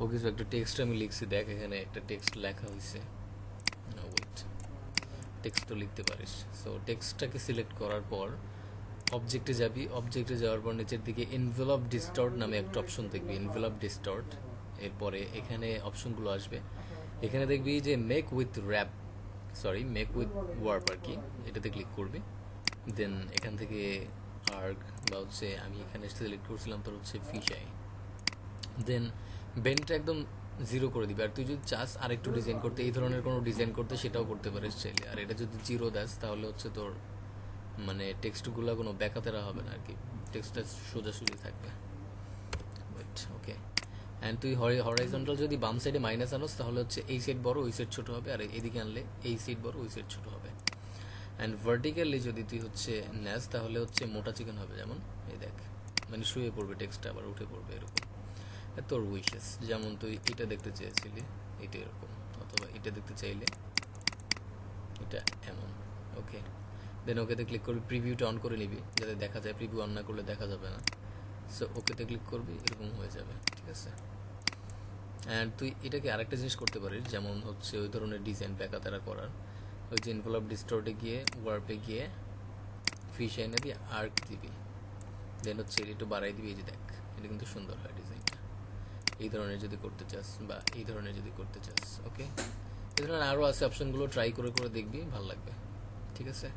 ও কিছু একটা টেক্সট আমি লিখছি, দেখ এখানে একটা টেক্সট লেখা হয়েছে। ওয়েট, টেক্সট তো লিখতে পারিস। সো টেক্সটটাকে সিলেক্ট করার পর অবজেক্টে যাবি, অবজেক্টে যাওয়ার পর নিচের দিকে এনভেলপ ডিস্টর্ট নামে একটা অপশন দেখবি, এনভেলপ ডিস্টর্ট। এরপরে এখানে অপশনগুলো আসবে, এখানে দেখবি যে make with wrap, sorry make with warp আর কি, এটাতে ক্লিক করবি। দেন এখান থেকে আর্ক বা হচ্ছে আমি এখানে সিলেক্ট করছিলাম তোর হচ্ছে ফিশ আই। দেন বেনটা একদম জিরো করে দিবি। আর তুই যদি চাস আরেকটু ডিজাইন করতে, এই ধরনের কোনো ডিজাইন করতে, সেটাও করতে পারিস চাইলে। আর এটা যদি জিরো দাস তাহলে হচ্ছে তোর মানে টেক্সটগুলো কোনো ব্যাকাতেরা হবে না আর কি, টেক্সটটা সোজাসুজি থাকবে। ওকে, অ্যান্ড তুই হরাইজন্টাল যদি বাম সাইডে মাইনাস আনোস তাহলে হচ্ছে এই সাইড বড় ওই সাইড ছোট হবে, আর এদিকে আনলে এই সাইড বড় ওই সাইড ছোট হবে। অ্যান্ড ভার্টিক্যালি যদি তুই হচ্ছে নেস তাহলে হচ্ছে মোটা চিকেন হবে, যেমন এই দেখ, মানে শুয়ে পড়বে টেক্সটটা আবার উঠে পড়বে এরকম। তোর উইশেস, যেমন তুই এটা দেখতে চেয়েছিলি এটা এরকম, অথবা এটা দেখতে চাইলে এটা এমন। ওকে, দেন ওকেতে ক্লিক করবি, প্রিভিউটা অন করে নিবি যাতে দেখা যায়, প্রিভিউ অন না করলে দেখা যাবে না। সো ওকেতে ক্লিক করবি, এরকম হয়ে যাবে, ঠিক আছে। অ্যান্ড তুই এটাকে আরেকটা জিনিস করতে পারিস, যেমন হচ্ছে ওই ধরনের ডিজাইন ব্যাকাতারা করার, ওই যে এনভেলপ ডিস্টর্টে গিয়ে ওয়ার্পে গিয়ে ফিশ আইনে দিয়ে আর্ক দিবি, দেন হচ্ছে এটা একটু বাড়াই দিবি, এই যে দেখ এটা কিন্তু সুন্দর হয় ডিজাইনটা। এই ধরনের যদি করতে চাস বা এই ধরনের যদি করতে চাস, ওকে, এই ধরনের আরও আছে অপশনগুলো, ট্রাই করে করে দেখবি, ভালো লাগবে, ঠিক আছে।